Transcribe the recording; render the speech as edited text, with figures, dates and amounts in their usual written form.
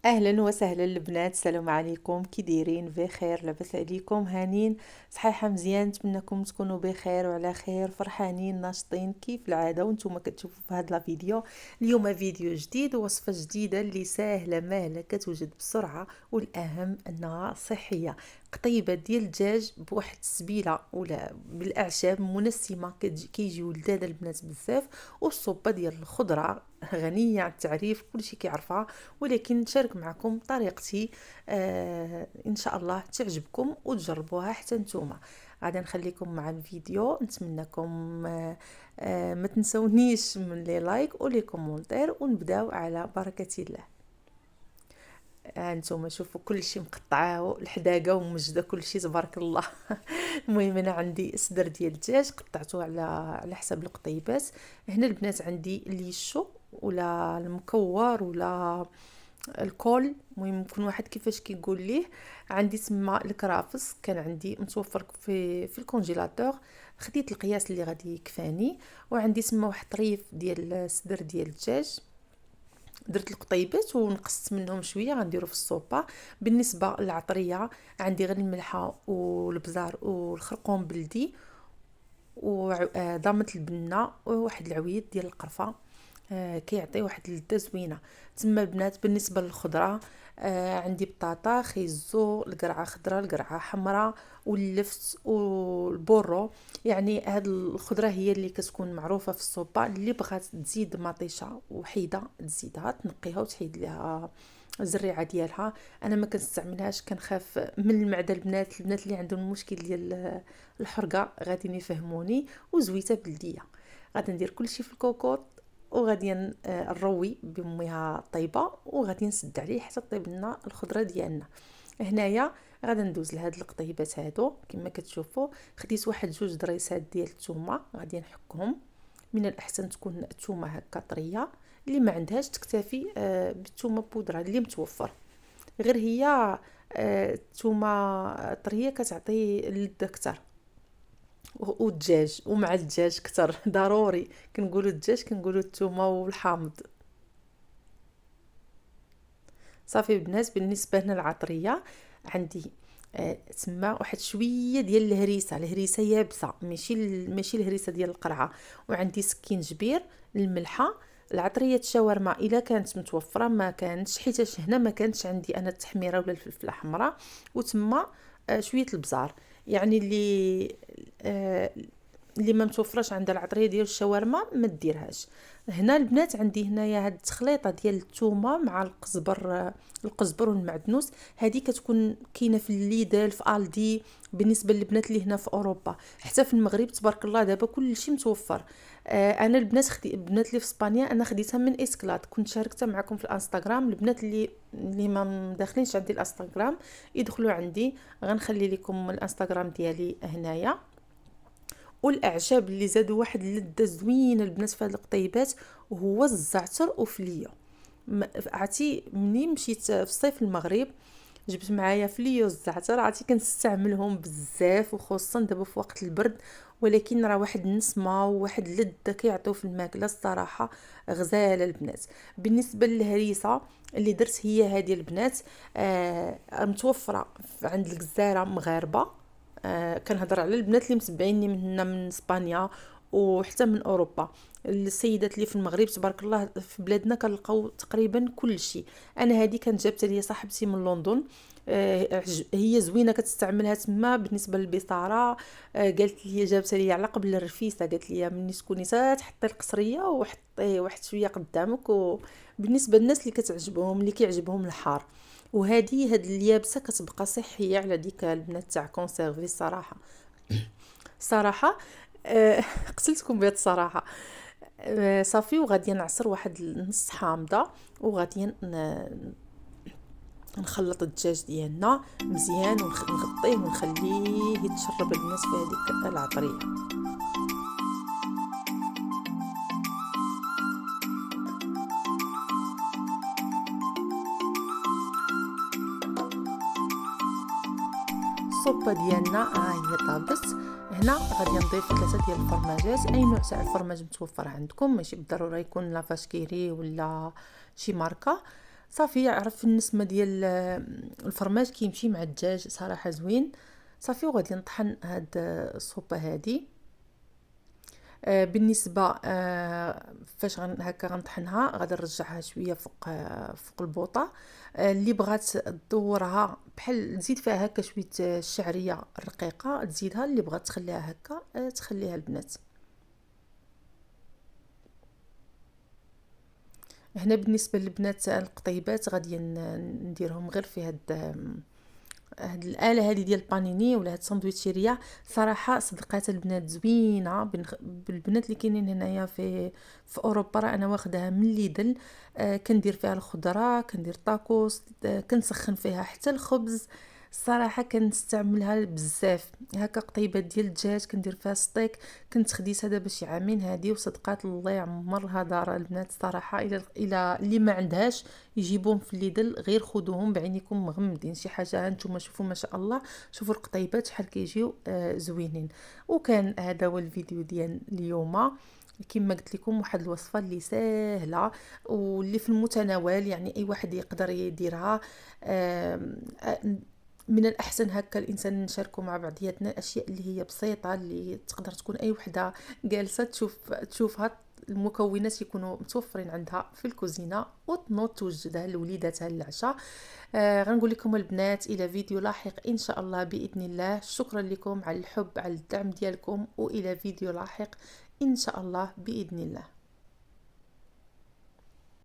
اهلا وسهلا البنات، السلام عليكم. كي دايرين؟ بخير؟ لاباس عليكم؟ هانين؟ صحيحه مزيان؟ نتمنىكم تكونوا بخير وعلى خير، فرحانين ناشطين كيف العاده. وانتم كتشوفوا في هذا الفيديو اليوم فيديو جديد ووصفه جديده اللي ساهله ماهله كتوجد بسرعه، والاهم انها صحيه. قطيبه ديال الدجاج بواحد السبيله ولا بالاعشاب منسمه كيجيو لذاذ البنات بزاف، والصوبه ديال الخضره غنيه عن التعريف، كلشي كيعرفها، ولكن نشارك معكم طريقتي. ان شاء الله تعجبكم وتجربوها حتى نتوما. غادي نخليكم مع الفيديو، نتمنىكم ما تنسونيش من لي لايك ولي كومونتير، ونبداو على بركه الله. انتم شوفوا كلشي مقطعه الحداقه ومجده، كلشي تبارك الله. المهم انا عندي صدر ديال الدجاج قطعته على حسب القطيبات. هنا البنات عندي ليشو ولا المكور ولا الكول، المهم يكون واحد كيفاش كيقول ليه. عندي تما الكرافس كان عندي متوفر في الكونجيلاتور، خديت القياس اللي غادي يكفاني. وعندي تما واحد طريف ديال الصدر ديال الدجاج، درت القطيبات ونقصت منهم شويه غنديرو في الصوبه. بالنسبه للعطريه عندي غير الملحه والبزار والخرقوم بلدي وضامه البنه وواحد العويد ديال القرفه. كيعطي واحد اللذه زوينه. تما البنات بالنسبه للخضره عندي بطاطا، خيزو، القرعه خضراء، القرعه حمراء، واللفت والبورو. يعني هاد الخضره هي اللي كتكون معروفه في الصوبه. اللي بغات تزيد مطيشه وحيده تزيدها، تنقيها وتحيد لها الزريعه ديالها. انا ما كنستعملهاش، كنخاف من المعده. البنات اللي عندهم المشكل ديال الحرقه غادي يفهموني. وزويته بلديه. غادي ندير كلشي في الكوكوط، وغادي نروي بميها طيبه، وغادي نسد عليه حتى طيب لنا الخضره ديالنا. هنايا غادي ندوز لهاد القطيبات هادو كما كتشوفوا. خديت واحد جوج ضريسات ديال الثومه غادي نحكهم. من الاحسن تكون الثومه هكا طريه، اللي ما عندهاش تكتفي بالثومه بودره اللي متوفر. غير هي الثومه طريه كتعطي لذه اكثر. والدجاج، ومع الدجاج كتر ضروري كنقولوا الدجاج كنقولوا الثومه والحامض. صافي البنات، بالنسبه لنا العطريه عندي تما واحد شويه ديال الهريسه يابسه، ماشي الهريسه ديال القرعه. وعندي سكينجبير، الملحه، العطريه الشاورما الا كانت متوفره، ما كانتش حيتاش هنا ما كانتش عندي انا التحميره ولا الفلفل الاحمر. وتما شويه البزار. يعني آه، اللي ما متوفرش عند العطريه ديال الشاورما ما ديرهاش. هنا البنات عندي هنايا هاد التخليطه ديال الثومه مع القزبر والمعدنوس. هذه كتكون كاينه في الليدل، في الدي. بالنسبه للبنات اللي هنا في اوروبا، حتى في المغرب تبارك الله دابا كل شيء متوفر. انا البنات اللي في اسبانيا انا خديتها من اسكلات، كنت شاركتها معكم في الانستغرام. البنات اللي ما داخلينش عندي الانستغرام يدخلوا عندي، غنخلي لكم الانستغرام ديالي هنايا. والاعشاب اللي زادوا واحد اللذه زوينه البنات في هاد القطيبات هو الزعتر وفليو. عرفتي مني مشيت في الصيف المغرب جبت معايا فليو والزعتر، عرفتي كنستعملهم بزاف وخصوصا دابا في وقت البرد. ولكن راه واحد النسمه وواحد اللذه كيعطيو في الماكله الصراحه غزاله البنات. بالنسبه للهريسه اللي درت هي هذه البنات متوفره عند الجزائره مغاربه. كنهضر على البنات اللي متبعيني من هنا من اسبانيا وحتى من اوروبا. السيدات اللي في المغرب تبارك الله في بلادنا كنلقاو تقريبا كل شيء. انا هذه كانت جابتها لي صاحبتي من لندن. هي زوينه كتستعملها تما. بالنسبه للبصاره قالت لي جابتها لي على قبل الرفيسه، قالت لي ملي تكوني تحطي القصريه وحطي واحد شويه قدامك. وبالنسبه للناس اللي كتعجبهم اللي كيعجبهم الحار، هاد اليابسه كتبقى صحيه على ديك البنات تاع كونسيرفي الصراحه. صراحه قتلتكم بهاد الصراحه. صافي وغادي نعصر واحد نص حامضه، وغادي نخلط الدجاج ديالنا مزيان ونغطيه ونخليه يتشرب الناس في هذيك العطريه. الصوبه ديالنا هي طابت. هنا غادي نضيف 3 ديال الفرماجات، اي نوع تاع الفرماج متوفر عندكم، ماشي بالضروره يكون لا فاشكيري ولا شي ماركه. صافي عرف النسمه ديال الفرماج كيمشي مع الدجاج صراحه زوين. صافي وغادي نطحن هاد الصوبه هادي. بالنسبه فاش هكا غنطحنها غادي نرجعها شويه فوق البوطه. اللي بغات تدورها بحال تزيد فيها هكا شويه الشعريه الرقيقه تزيدها، اللي بغات تخليها هكا تخليها البنات. هنا بالنسبه للبنات القطيبات غادي نديرهم غير في هاد الاله هذه ديال البانيني ولا هاد الساندويتشيريا. صراحه صدقات البنات زوينه بالبنات اللي كاينين هنايا في اوروبا. راه انا واخداها من ليدل. كندير فيها الخضره، كندير طاكوس، كنسخن فيها حتى الخبز. الصراحه كنستعملها بزاف. هكا قطيبات ديال الدجاج كندير فيها ستيك. كنت خديتها دابا شي عامين هادي، وصدقات الله يعمرها دار البنات الصراحه. الى اللي ما عندهاش يجيبوهم في الليدل، غير خذوهم بعينيكم مغمدين. شي حاجه هانتوما شوفوا ما شاء الله، شوفوا القطيبات شحال كيجيو زوينين. وكان هذا هو الفيديو ديال اليوم. كما قلت لكم واحد الوصفه اللي سهله واللي في المتناول، يعني اي واحد يقدر يديرها. من الاحسن هكا الانسان نشاركوا مع بعضياتنا الاشياء اللي هي بسيطه، اللي تقدر تكون اي وحده جالسه تشوفها. المكونات يكونوا متوفرين عندها في الكوزينه وتنوض توجدها لوليداتها للعشاء. غنقول لكم البنات الى فيديو لاحق ان شاء الله باذن الله. شكرا لكم على الحب، على الدعم ديالكم، والى فيديو لاحق ان شاء الله باذن الله.